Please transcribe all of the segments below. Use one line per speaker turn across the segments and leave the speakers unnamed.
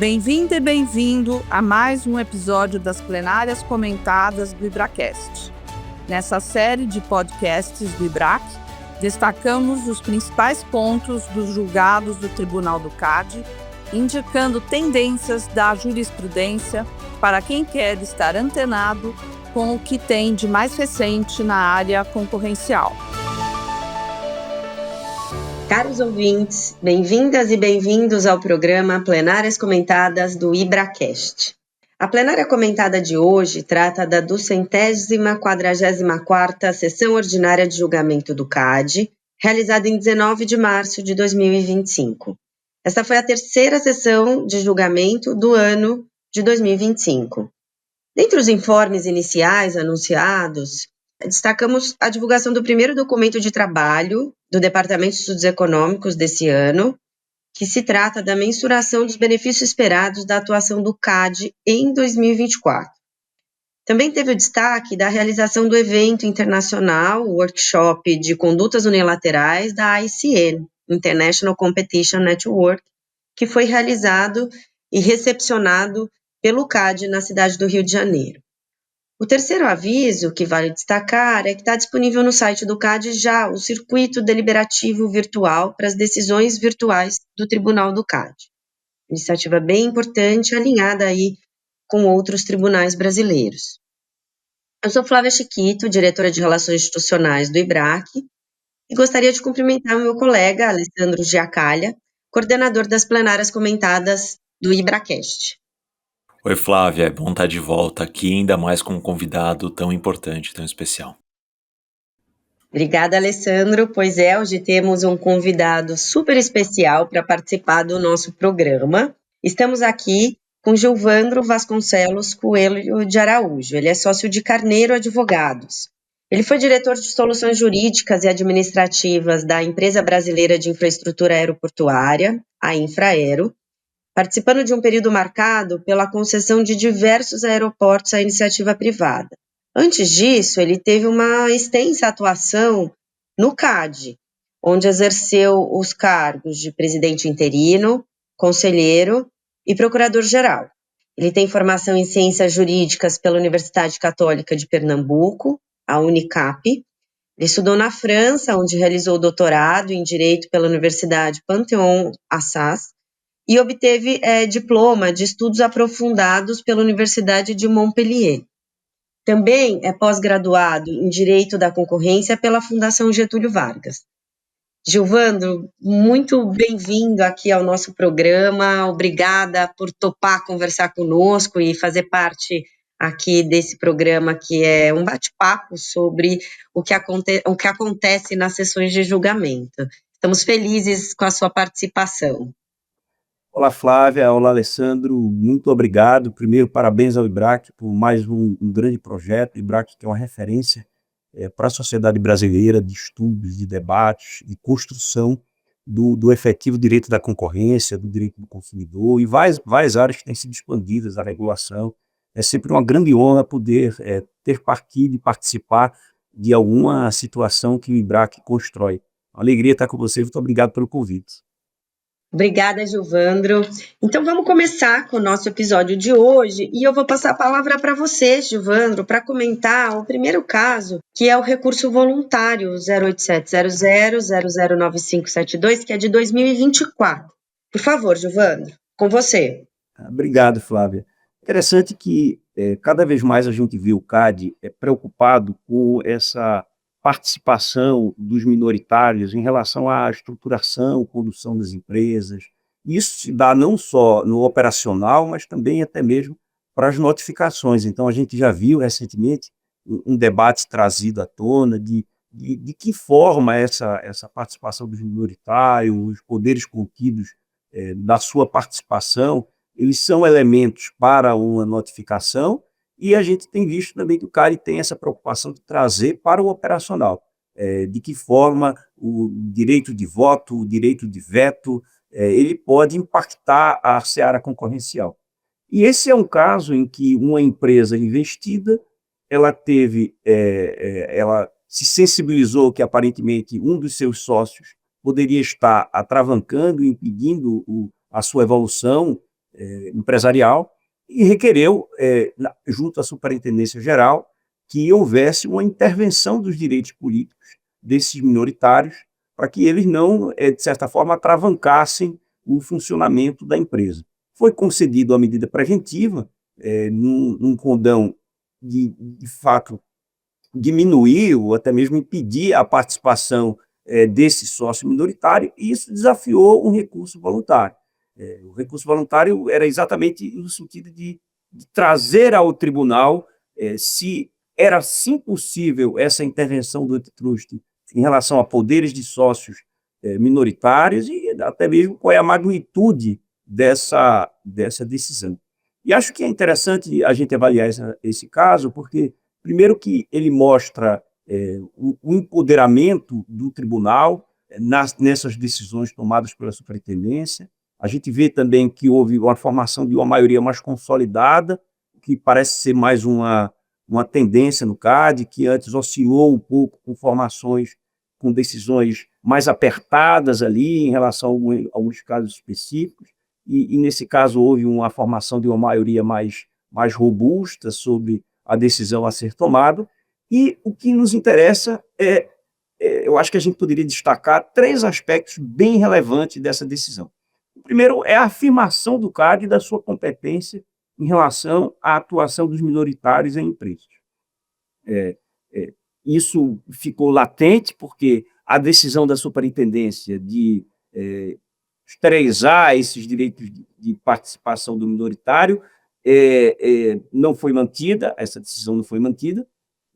Bem-vinda e bem-vindo a mais um episódio das plenárias comentadas do IBRAcast. Nessa série de podcasts do IBRAC, destacamos os principais pontos dos julgados do Tribunal do CAD, indicando tendências da jurisprudência para quem quer estar antenado com o que tem de mais recente na área concorrencial.
Caros ouvintes, bem-vindas e bem-vindos ao programa Plenárias Comentadas do IBRAcast. A plenária comentada de hoje trata da 244ª Sessão Ordinária de Julgamento do CAD, realizada em 19 de março de 2025. Esta foi a terceira sessão de julgamento do ano de 2025. Dentre os informes iniciais anunciados, destacamos a divulgação do primeiro documento de trabalho do Departamento de Estudos Econômicos desse ano, que se trata da mensuração dos benefícios esperados da atuação do CAD em 2024. Também teve o destaque da realização do evento internacional, o workshop de condutas unilaterais da ICN, International Competition Network, que foi realizado e recepcionado pelo CAD na cidade do Rio de Janeiro. O terceiro aviso que vale destacar é que está disponível no site do CAD já o circuito deliberativo virtual para as decisões virtuais do Tribunal do CAD. Iniciativa bem importante, alinhada aí com outros tribunais brasileiros. Eu sou Flávia Chiquito, diretora de Relações Institucionais do IBRAC, e gostaria de cumprimentar o meu colega Alessandro Giacalha, coordenador das plenárias comentadas do IBRAcast.
Oi, Flávia, é bom estar de volta aqui, ainda mais com um convidado tão importante, tão especial.
Obrigada, Alessandro. Pois é, hoje temos um convidado super especial para participar do nosso programa. Estamos aqui com Gilvandro Vasconcelos Coelho de Araújo. Ele é sócio de Carneiro Advogados. Ele foi diretor de soluções jurídicas e administrativas da Empresa Brasileira de Infraestrutura Aeroportuária, a Infraero, participando de um período marcado pela concessão de diversos aeroportos à iniciativa privada. Antes disso, ele teve uma extensa atuação no CAD, onde exerceu os cargos de presidente interino, conselheiro e procurador-geral. Ele tem formação em ciências jurídicas pela Universidade Católica de Pernambuco, a Unicap. Ele estudou na França, onde realizou doutorado em Direito pela Universidade Panthéon-Assas, e obteve diploma de estudos aprofundados pela Universidade de Montpellier. Também é pós-graduado em Direito da Concorrência pela Fundação Getúlio Vargas. Gilvandro, muito bem-vindo aqui ao nosso programa, obrigada por topar conversar conosco e fazer parte aqui desse programa que é um bate-papo sobre o que acontece nas sessões de julgamento. Estamos felizes com a sua participação.
Olá, Flávia. Olá, Alessandro. Muito obrigado. Primeiro, parabéns ao IBRAC por mais um grande projeto. O IBRAC que é uma referência para a sociedade brasileira de estudos, de debates, de construção do efetivo direito da concorrência, do direito do consumidor e várias áreas que têm sido expandidas, a regulação. É sempre uma grande honra poder ter partido e participar de alguma situação que o IBRAC constrói. Uma alegria estar com você. Muito obrigado pelo convite.
Obrigada, Gilvandro. Então vamos começar com o nosso episódio de hoje e eu vou passar a palavra para você, Gilvandro, para comentar o primeiro caso, que é o recurso voluntário 0870009572, que é de 2024. Por favor, Gilvandro, com você.
Obrigado, Flávia. Interessante que cada vez mais a gente vê o CAD preocupado com essa participação dos minoritários em relação à estruturação, condução das empresas. Isso se dá não só no operacional, mas também até mesmo para as notificações. Então, a gente já viu recentemente um debate trazido à tona de que forma essa participação dos minoritários, os poderes contidos da sua participação, eles são elementos para uma notificação. E a gente tem visto também que o CAD tem essa preocupação de trazer para o operacional, de que forma o direito de voto, o direito de veto, ele pode impactar a seara concorrencial. E esse é um caso em que uma empresa investida, ela se sensibilizou que aparentemente um dos seus sócios poderia estar atravancando, impedindo a sua evolução empresarial e requereu, junto à Superintendência Geral, que houvesse uma intervenção dos direitos políticos desses minoritários para que eles não, de certa forma, atravancassem o funcionamento da empresa. Foi concedida uma medida preventiva, num condão de fato, diminuir ou até mesmo impedir a participação desse sócio minoritário, e isso desafiou um recurso voluntário. O recurso voluntário era exatamente no sentido de trazer ao tribunal se era sim possível essa intervenção do antitrust em relação a poderes de sócios minoritários e até mesmo qual é a magnitude dessa decisão. E acho que é interessante a gente avaliar esse caso, porque, primeiro, que ele mostra o empoderamento do tribunal nessas decisões tomadas pela superintendência. A gente vê também que houve uma formação de uma maioria mais consolidada, que parece ser mais uma tendência no CAD, que antes oscilou um pouco com formações, com decisões mais apertadas ali em relação a alguns casos específicos. E nesse caso houve uma formação de uma maioria mais robusta sobre a decisão a ser tomada. E o que nos interessa eu acho que a gente poderia destacar 3 aspectos bem relevantes dessa decisão. O primeiro é a afirmação do CAD da sua competência em relação à atuação dos minoritários em empresas. Isso ficou latente porque a decisão da superintendência de esterilizar esses direitos de participação do minoritário não foi mantida, essa decisão não foi mantida,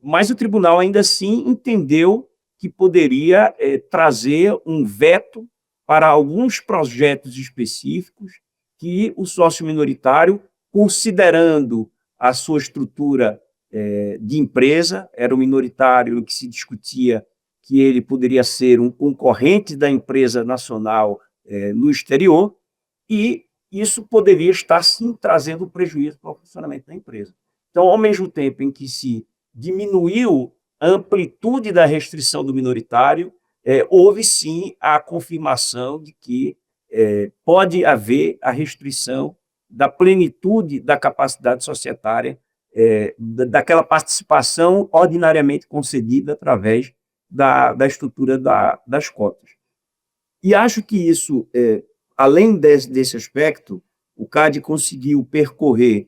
mas o tribunal ainda assim entendeu que poderia trazer um veto para alguns projetos específicos que o sócio minoritário, considerando a sua estrutura de empresa, era um minoritário que se discutia que ele poderia ser um concorrente da empresa nacional no exterior, e isso poderia estar, sim, trazendo prejuízo para o funcionamento da empresa. Então, ao mesmo tempo em que se diminuiu a amplitude da restrição do minoritário, houve, sim, a confirmação de que pode haver a restrição da plenitude da capacidade societária, daquela participação ordinariamente concedida através da estrutura das cotas. E acho que isso, além desse aspecto, o CAD conseguiu percorrer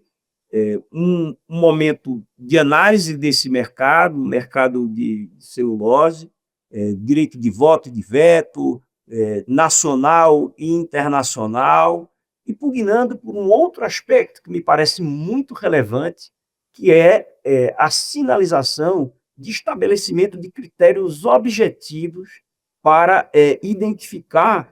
um momento de análise desse mercado de celulose, direito de voto e de veto, nacional e internacional, e pugnando por um outro aspecto que me parece muito relevante, que é a sinalização de estabelecimento de critérios objetivos para identificar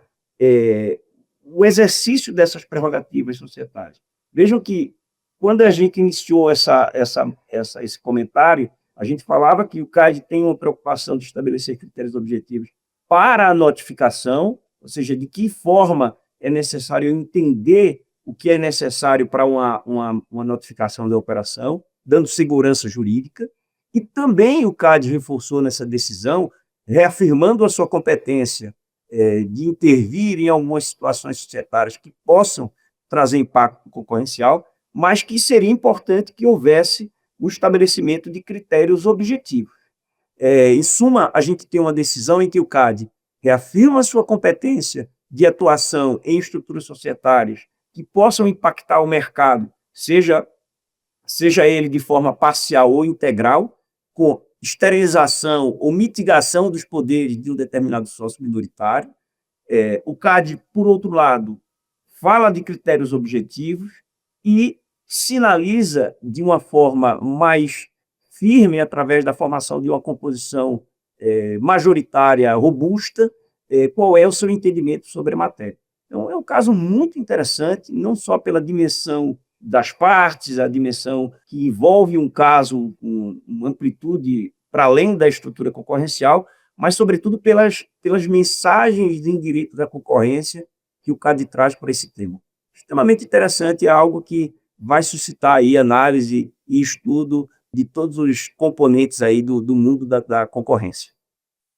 o exercício dessas prerrogativas societárias. Vejam que, quando a gente iniciou esse comentário, a gente falava que o CAD tem uma preocupação de estabelecer critérios objetivos para a notificação, ou seja, de que forma é necessário entender o que é necessário para uma notificação da operação, dando segurança jurídica. E também o CAD reforçou nessa decisão, reafirmando a sua competência de intervir em algumas situações societárias que possam trazer impacto concorrencial, mas que seria importante que houvesse o estabelecimento de critérios objetivos. Em suma, a gente tem uma decisão em que o CAD reafirma a sua competência de atuação em estruturas societárias que possam impactar o mercado, seja ele de forma parcial ou integral, com esterilização ou mitigação dos poderes de um determinado sócio minoritário. O CAD, por outro lado, fala de critérios objetivos e sinaliza de uma forma mais firme, através da formação de uma composição majoritária robusta, qual é o seu entendimento sobre a matéria. Então, é um caso muito interessante, não só pela dimensão das partes, a dimensão que envolve um caso com uma amplitude para além da estrutura concorrencial, mas, sobretudo, pelas mensagens de direito da concorrência que o CAD traz para esse tema. Extremamente interessante, é algo que vai suscitar aí análise e estudo de todos os componentes aí do mundo da concorrência.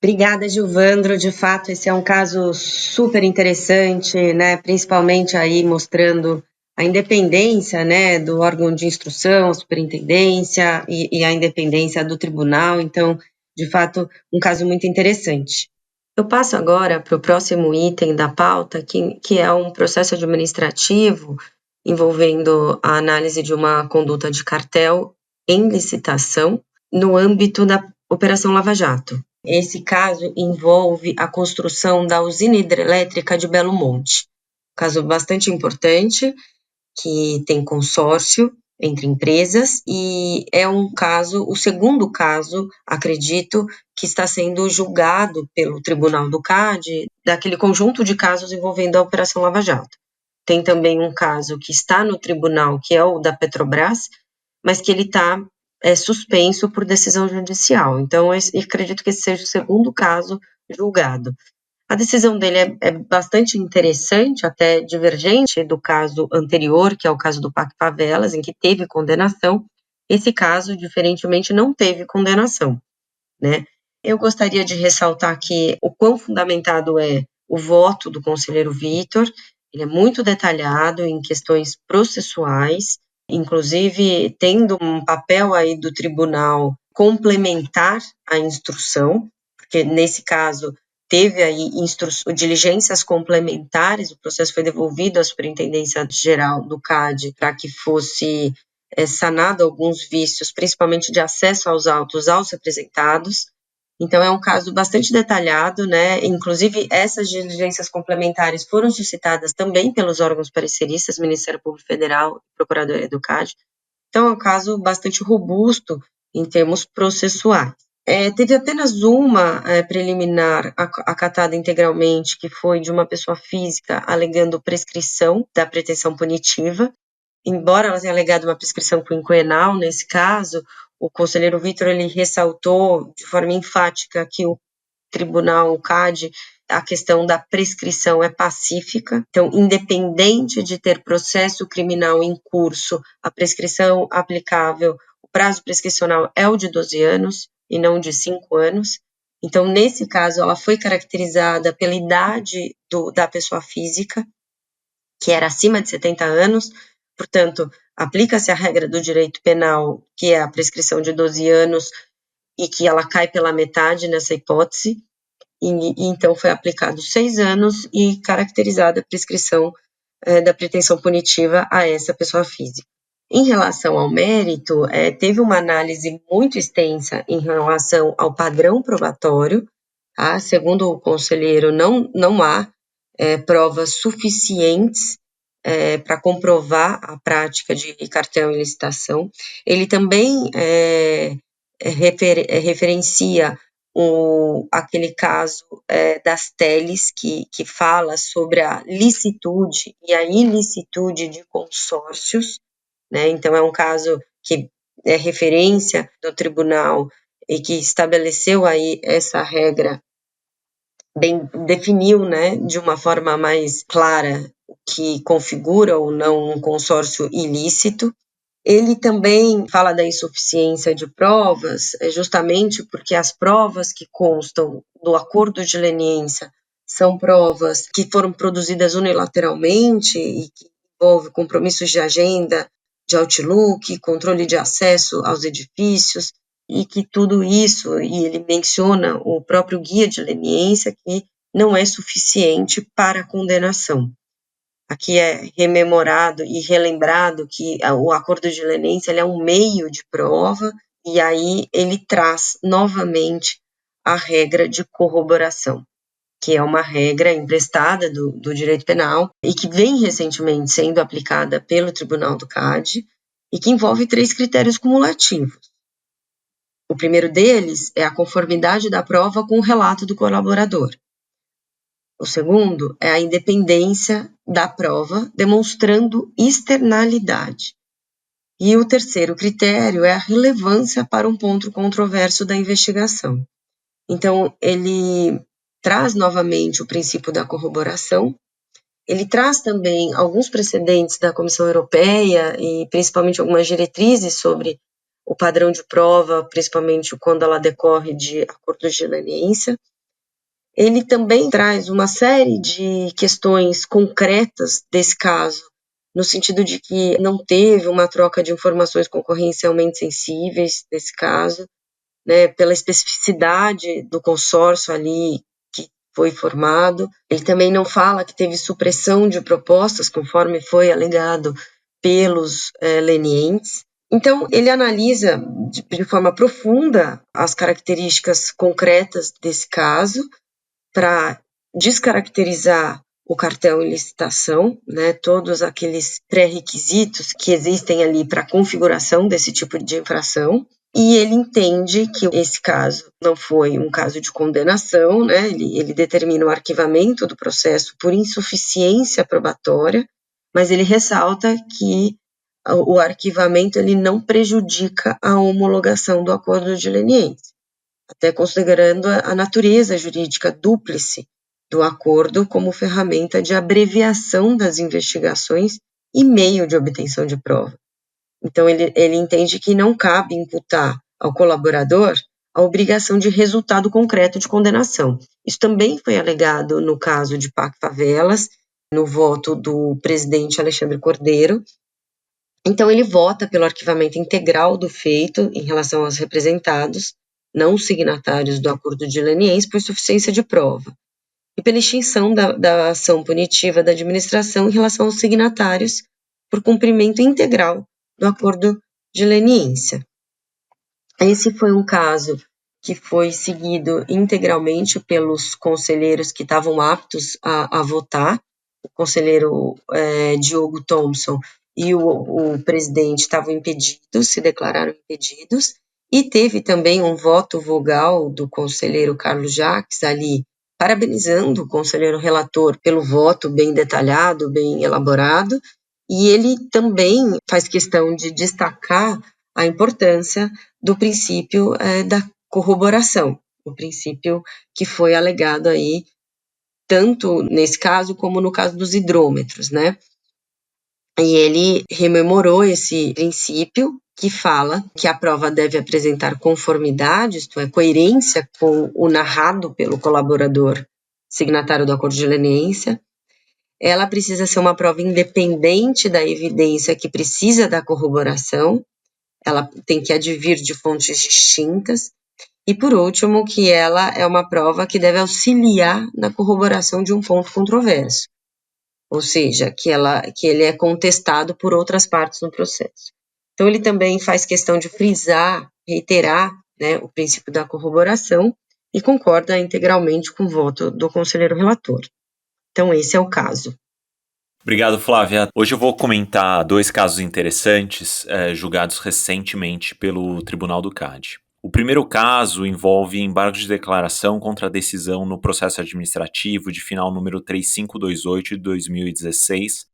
Obrigada, Gilvandro. De fato, esse é um caso super interessante, né? Principalmente aí mostrando a independência, né, do órgão de instrução, a superintendência e a independência do tribunal. Então, de fato, um caso muito interessante. Eu passo agora para o próximo item da pauta, que é um processo administrativo envolvendo a análise de uma conduta de cartel em licitação no âmbito da Operação Lava Jato. Esse caso envolve a construção da usina hidrelétrica de Belo Monte. Caso bastante importante, que tem consórcio entre empresas, e é um caso, o segundo caso, acredito, que está sendo julgado pelo Tribunal do CAD, daquele conjunto de casos envolvendo a Operação Lava Jato. Tem também um caso que está no tribunal, que é o da Petrobras, mas que ele está suspenso por decisão judicial. Então, eu acredito que esse seja o segundo caso julgado. A decisão dele é bastante interessante, até divergente do caso anterior, que é o caso do PAC Favelas, em que teve condenação. Esse caso, diferentemente, não teve condenação, né? Eu gostaria de ressaltar aqui o quão fundamentado é o voto do conselheiro Vitor. Ele é muito detalhado em questões processuais, inclusive tendo um papel aí do tribunal complementar a instrução, porque nesse caso teve aí diligências complementares, o processo foi devolvido à Superintendência Geral do CAD para que fosse sanado alguns vícios, principalmente de acesso aos autos aos representados. Então, é um caso bastante detalhado, né? Inclusive, essas diligências complementares foram suscitadas também pelos órgãos pareceristas, Ministério Público Federal e Procuradoria do CAD. Então, é um caso bastante robusto em termos processuais. Teve apenas uma preliminar acatada integralmente, que foi de uma pessoa física alegando prescrição da pretensão punitiva. Embora ela tenha alegado uma prescrição quinquenal nesse caso, o conselheiro Vitor ele ressaltou de forma enfática que o tribunal, o CAD, a questão da prescrição é pacífica. Então, independente de ter processo criminal em curso, a prescrição aplicável, o prazo prescricional é o de 12 anos e não de 5 anos. Então, nesse caso, ela foi caracterizada pela idade da pessoa física, que era acima de 70 anos, portanto, aplica-se a regra do direito penal, que é a prescrição de 12 anos, e que ela cai pela metade nessa hipótese, e então foi aplicado 6 anos e caracterizada a prescrição da pretensão punitiva a essa pessoa física. Em relação ao mérito, teve uma análise muito extensa em relação ao padrão probatório, tá? Segundo o conselheiro, não há provas suficientes para comprovar a prática de cartel em licitação. Ele também referencia aquele caso das teles que fala sobre a licitude e a ilicitude de consórcios, né? Então, é um caso que é referência do tribunal e que estabeleceu aí essa regra, definiu, né, de uma forma mais clara o que configura ou não um consórcio ilícito. Ele também fala da insuficiência de provas, justamente porque as provas que constam do acordo de leniência são provas que foram produzidas unilateralmente e que envolvem compromissos de agenda, de Outlook, controle de acesso aos edifícios, e que tudo isso, e ele menciona o próprio guia de leniência, que não é suficiente para a condenação. Aqui é rememorado e relembrado que o acordo de leniência ele é um meio de prova, e aí ele traz novamente a regra de corroboração, que é uma regra emprestada do direito penal e que vem recentemente sendo aplicada pelo Tribunal do CAD e que envolve 3 critérios cumulativos. O primeiro deles é a conformidade da prova com o relato do colaborador. O segundo é a independência da prova, demonstrando externalidade. E o terceiro critério é a relevância para um ponto controverso da investigação. Então, ele traz novamente o princípio da corroboração, ele traz também alguns precedentes da Comissão Europeia e principalmente algumas diretrizes sobre o padrão de prova, principalmente quando ela decorre de acordos de leniência. Ele também traz uma série de questões concretas desse caso no sentido de que não teve uma troca de informações concorrencialmente sensíveis nesse caso, né, pela especificidade do consórcio ali que foi formado. Ele também não fala que teve supressão de propostas, conforme foi alegado pelos lenientes. Então, ele analisa de forma profunda as características concretas desse caso para descaracterizar o cartel em licitação, né, todos aqueles pré-requisitos que existem ali para a configuração desse tipo de infração. E ele entende que esse caso não foi um caso de condenação, né, ele determina o arquivamento do processo por insuficiência probatória, mas ele ressalta que o arquivamento ele não prejudica a homologação do acordo de leniência, até considerando a natureza jurídica dúplice do acordo como ferramenta de abreviação das investigações e meio de obtenção de prova. Então, ele entende que não cabe imputar ao colaborador a obrigação de resultado concreto de condenação. Isso também foi alegado no caso de PAC Favelas, no voto do presidente Alexandre Cordeiro. Então, ele vota pelo arquivamento integral do feito em relação aos representados, não signatários do acordo de leniência, por suficiência de prova, e pela extinção da ação punitiva da administração em relação aos signatários por cumprimento integral do acordo de leniência. Esse foi um caso que foi seguido integralmente pelos conselheiros que estavam aptos a votar. O conselheiro Diogo Thompson e o presidente estavam impedidos, se declararam impedidos, e teve também um voto vogal do conselheiro Carlos Jacques ali, parabenizando o conselheiro relator pelo voto bem detalhado, bem elaborado, e ele também faz questão de destacar a importância do princípio da corroboração, o princípio que foi alegado aí, tanto nesse caso como no caso dos hidrômetros, né? E ele rememorou esse princípio que fala que a prova deve apresentar conformidade, isto é, coerência com o narrado pelo colaborador signatário do acordo de leniência. Ela precisa ser uma prova independente da evidência que precisa da corroboração, ela tem que advir de fontes distintas, e por último, que ela é uma prova que deve auxiliar na corroboração de um ponto controverso, ou seja, que ele é contestado por outras partes no processo. Então, ele também faz questão de frisar, reiterar, né, o princípio da corroboração e concorda integralmente com o voto do conselheiro relator. Então, esse é o caso.
Obrigado, Flávia. Hoje eu vou comentar 2 casos interessantes julgados recentemente pelo Tribunal do CAD. O primeiro caso envolve embargo de declaração contra a decisão no processo administrativo de final número 3528 de 2016,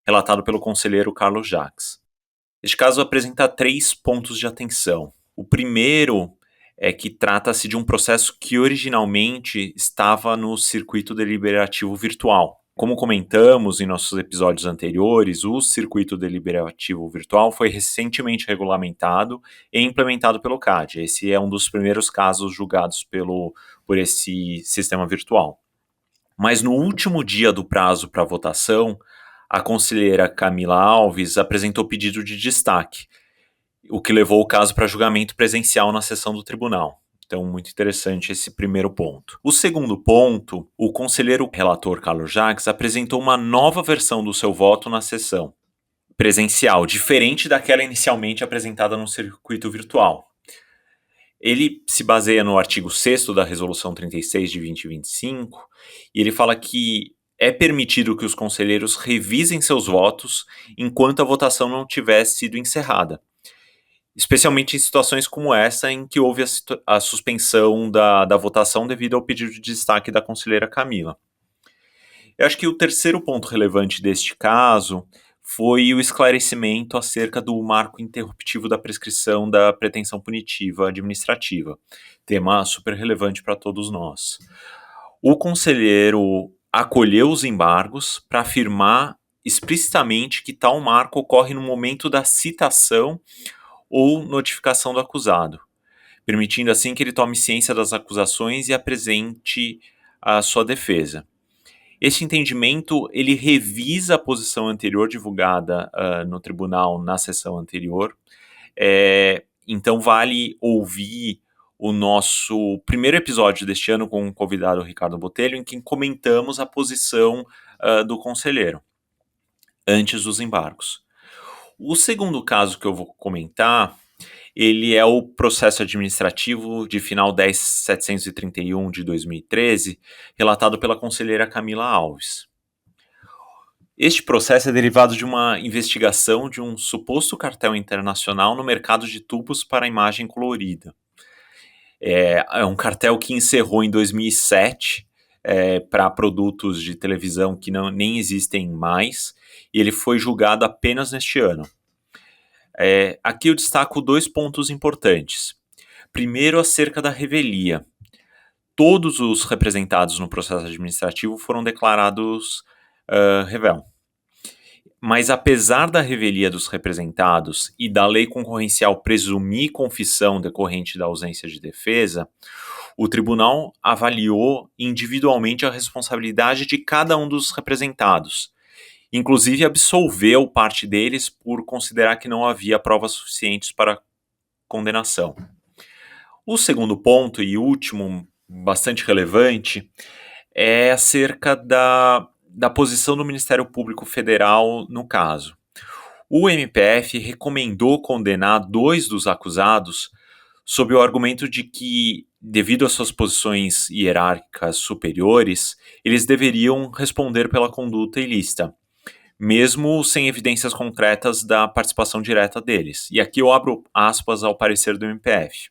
relatado pelo conselheiro Carlos Jacques. Este caso apresenta 3 pontos de atenção. O primeiro é que trata-se de um processo que originalmente estava no circuito deliberativo virtual. Como comentamos em nossos episódios anteriores, o circuito deliberativo virtual foi recentemente regulamentado e implementado pelo CAD. Esse é um dos primeiros casos julgados por esse sistema virtual. Mas no último dia do prazo para votação, a conselheira Camila Alves apresentou pedido de destaque, o que levou o caso para julgamento presencial na sessão do tribunal. Então, muito interessante esse primeiro ponto. O segundo ponto, o conselheiro relator Carlos Jacques apresentou uma nova versão do seu voto na sessão presencial, diferente daquela inicialmente apresentada no circuito virtual. Ele se baseia no artigo 6º da Resolução 36 de 2025, e ele fala que é permitido que os conselheiros revisem seus votos enquanto a votação não tiver sido encerrada, especialmente em situações como essa, em que houve a suspensão da votação devido ao pedido de destaque da conselheira Camila. Eu acho que o terceiro ponto relevante deste caso foi o esclarecimento acerca do marco interruptivo da prescrição da pretensão punitiva administrativa, tema super relevante para todos nós. O conselheiro acolheu os embargos para afirmar explicitamente que tal marco ocorre no momento da citação ou notificação do acusado, permitindo assim que ele tome ciência das acusações e apresente a sua defesa. Esse entendimento, ele revisa a posição anterior divulgada no tribunal na sessão anterior. Então vale ouvir o nosso primeiro episódio deste ano com o convidado Ricardo Botelho, em que comentamos a posição do conselheiro antes dos embargos. O segundo caso que eu vou comentar, ele é o processo administrativo de final 10.731 de 2013, relatado pela conselheira Camila Alves. Este processo é derivado de uma investigação de um suposto cartel internacional no mercado de tubos para imagem colorida. É um cartel que encerrou em 2007 para produtos de televisão que nem existem mais, e ele foi julgado apenas neste ano. Aqui eu destaco 2 pontos importantes. Primeiro, acerca da revelia. Todos os representados no processo administrativo foram declarados réveillon. Mas apesar da revelia dos representados e da lei concorrencial presumir confissão decorrente da ausência de defesa, o tribunal avaliou individualmente a responsabilidade de cada um dos representados. Inclusive absolveu parte deles por considerar que não havia provas suficientes para condenação. O segundo ponto e último, bastante relevante, é acerca da posição do Ministério Público Federal no caso. O MPF recomendou condenar 2 dos acusados sob o argumento de que, devido às suas posições hierárquicas superiores, eles deveriam responder pela conduta ilícita, mesmo sem evidências concretas da participação direta deles. E aqui eu abro aspas ao parecer do MPF.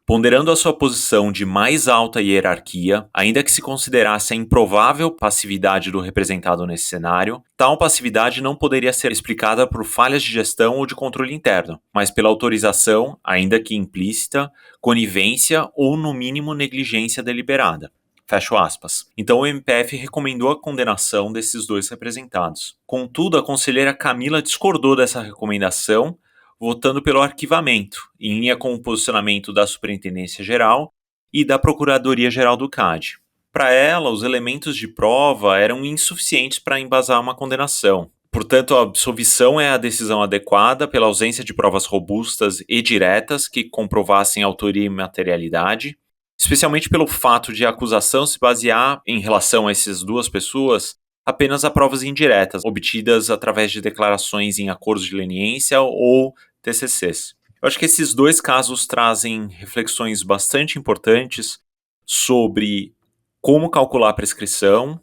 Ponderando a sua posição de mais alta hierarquia, ainda que se considerasse a improvável passividade do representado nesse cenário, tal passividade não poderia ser explicada por falhas de gestão ou de controle interno, mas pela autorização, ainda que implícita, conivência ou, no mínimo, negligência deliberada. Fecho aspas. Então o MPF recomendou a condenação desses 2 representados. Contudo, a conselheira Camila discordou dessa recomendação, votando pelo arquivamento, em linha com o posicionamento da Superintendência Geral e da Procuradoria-Geral do CAD. Para ela, os elementos de prova eram insuficientes para embasar uma condenação. Portanto, a absolvição é a decisão adequada pela ausência de provas robustas e diretas que comprovassem autoria e materialidade, especialmente pelo fato de a acusação se basear, em relação a essas 2 pessoas, apenas a provas indiretas, obtidas através de declarações em acordos de leniência ou TCCs. Eu acho que esses 2 casos trazem reflexões bastante importantes sobre como calcular a prescrição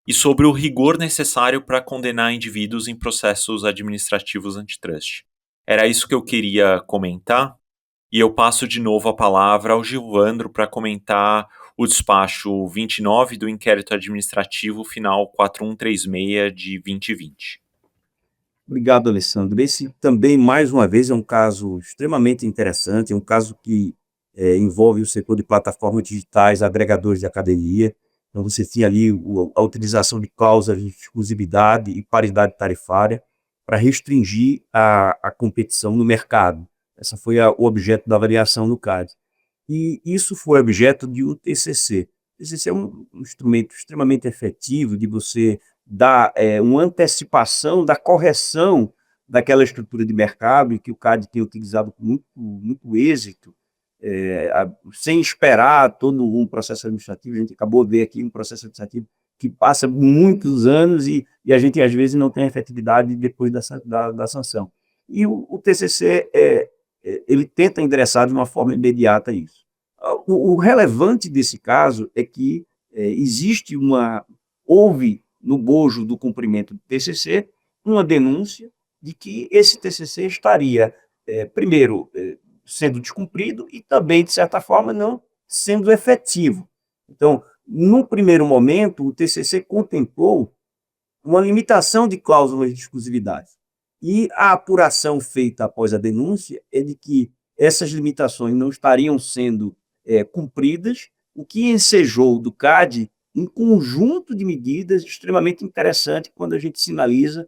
e sobre o rigor necessário para condenar indivíduos em processos administrativos antitrust. Era isso que eu queria comentar, e eu passo de novo a palavra ao Gilvandro para comentar o despacho 29 do inquérito administrativo final 4136 de 2020.
Obrigado, Alessandro. Esse também, mais uma vez, é um caso extremamente interessante, é um caso que envolve o setor de plataformas digitais, agregadores de academia. Então, você tinha ali a utilização de cláusulas de exclusividade e paridade tarifária para restringir a competição no mercado. Essa foi o objeto da avaliação no CAD. E isso foi objeto de um TCC. O TCC é um instrumento extremamente efetivo de você dar uma antecipação da correção daquela estrutura de mercado e que o CAD tem utilizado com muito êxito, sem esperar todo um processo administrativo. A gente acabou de ver aqui um processo administrativo que passa muitos anos e a gente, às vezes, não tem efetividade depois da sanção. E o TCC, ele tenta endereçar de uma forma imediata isso. O relevante desse caso é que houve no bojo do cumprimento do TCC uma denúncia de que esse TCC estaria, primeiro, sendo descumprido e também, de certa forma, não sendo efetivo. Então, num primeiro momento, o TCC contemplou uma limitação de cláusulas de exclusividade. E a apuração feita após a denúncia é de que essas limitações não estariam sendo cumpridas, o que ensejou do CAD um conjunto de medidas extremamente interessante quando a gente sinaliza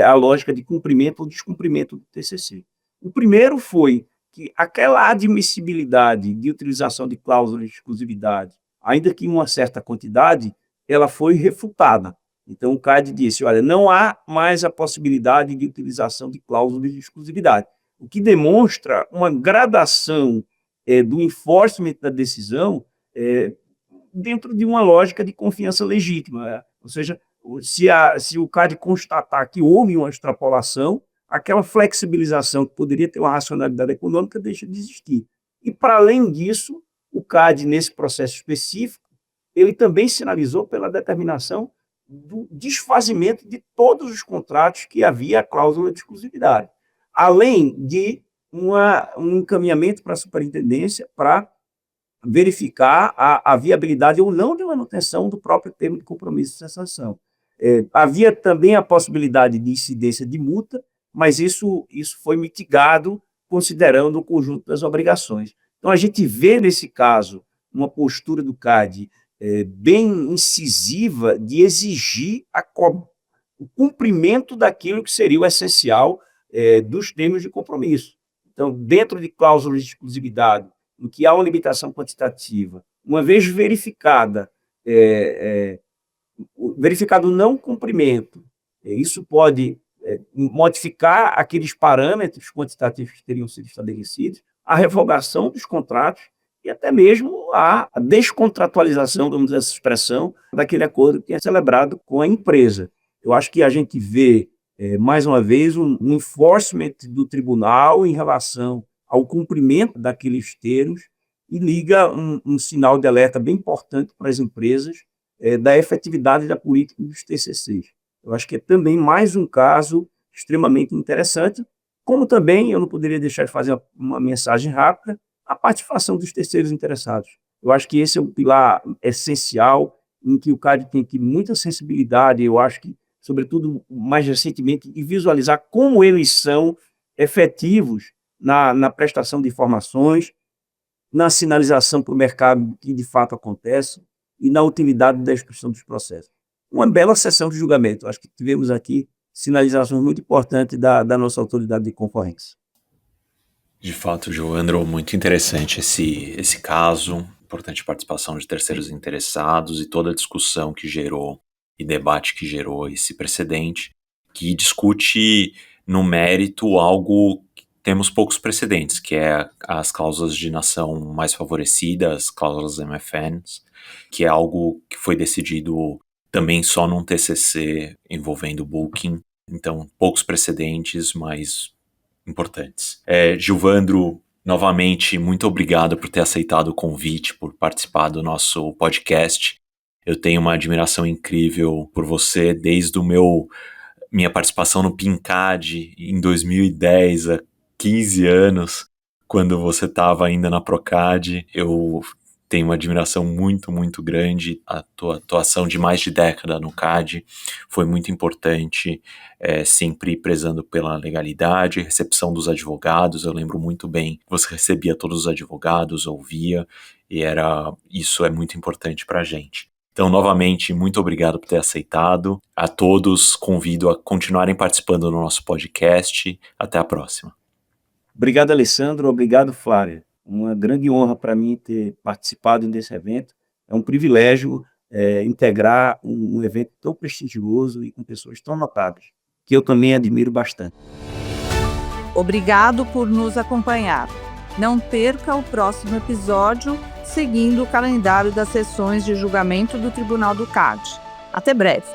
a lógica de cumprimento ou descumprimento do TCC. O primeiro foi que aquela admissibilidade de utilização de cláusulas de exclusividade, ainda que em uma certa quantidade, ela foi refutada. Então, o CAD disse, olha, não há mais a possibilidade de utilização de cláusulas de exclusividade, o que demonstra uma gradação do enforcement da decisão dentro de uma lógica de confiança legítima. Ou seja, se o CAD constatar que houve uma extrapolação, aquela flexibilização que poderia ter uma racionalidade econômica deixa de existir. E, para além disso, o CAD, nesse processo específico, ele também sinalizou pela determinação do desfazimento de todos os contratos que havia a cláusula de exclusividade, além de um encaminhamento para a superintendência para verificar a viabilidade ou não de manutenção do próprio termo de compromisso de cessação. Havia também a possibilidade de incidência de multa, mas isso foi mitigado considerando o conjunto das obrigações. Então, a gente vê nesse caso uma postura do CAD bem incisiva de exigir o cumprimento daquilo que seria o essencial dos termos de compromisso. Então, dentro de cláusulas de exclusividade, em que há uma limitação quantitativa, uma vez verificado o não cumprimento, isso pode modificar aqueles parâmetros quantitativos que teriam sido estabelecidos, a revogação dos contratos e até mesmo a descontratualização, vamos dizer essa expressão, daquele acordo que é celebrado com a empresa. Eu acho que a gente vê, mais uma vez, um enforcement do tribunal em relação ao cumprimento daqueles termos e liga um sinal de alerta bem importante para as empresas da efetividade da política dos TCCs. Eu acho que é também mais um caso extremamente interessante, como também, eu não poderia deixar de fazer uma mensagem rápida, a participação dos terceiros interessados. Eu acho que esse é um pilar essencial em que o CAD tem que muita sensibilidade, eu acho que, sobretudo, mais recentemente, e visualizar como eles são efetivos na prestação de informações, na sinalização para o mercado do que de fato acontece e na utilidade da execução dos processos. Uma bela sessão de julgamento. Acho que tivemos aqui sinalizações muito importantes da nossa autoridade de concorrência.
De fato, Joandro, muito interessante esse caso, importante participação de terceiros interessados e toda a discussão que gerou e debate que gerou esse precedente, que discute no mérito algo que temos poucos precedentes, que é as cláusulas de nação mais favorecida, as cláusulas MFNs, que é algo que foi decidido também só num TCC envolvendo o Booking, então poucos precedentes, mas importantes. Gilvandro, novamente, muito obrigado por ter aceitado o convite, por participar do nosso podcast. Eu tenho uma admiração incrível por você, desde minha participação no PINCAD em 2010, há 15 anos, quando você estava ainda na Procad. Eu tenho uma admiração muito, muito grande. A tua atuação de mais de década no CAD foi muito importante, sempre prezando pela legalidade, recepção dos advogados. Eu lembro muito bem que você recebia todos os advogados, ouvia, e isso é muito importante para a gente. Então, novamente, muito obrigado por ter aceitado. A todos, convido a continuarem participando do nosso podcast. Até a próxima.
Obrigado, Alessandro. Obrigado, Flávia. Uma grande honra para mim ter participado desse evento. É um privilégio integrar um evento tão prestigioso e com pessoas tão notáveis, que eu também admiro bastante.
Obrigado por nos acompanhar. Não perca o próximo episódio, seguindo o calendário das sessões de julgamento do Tribunal do CAD. Até breve.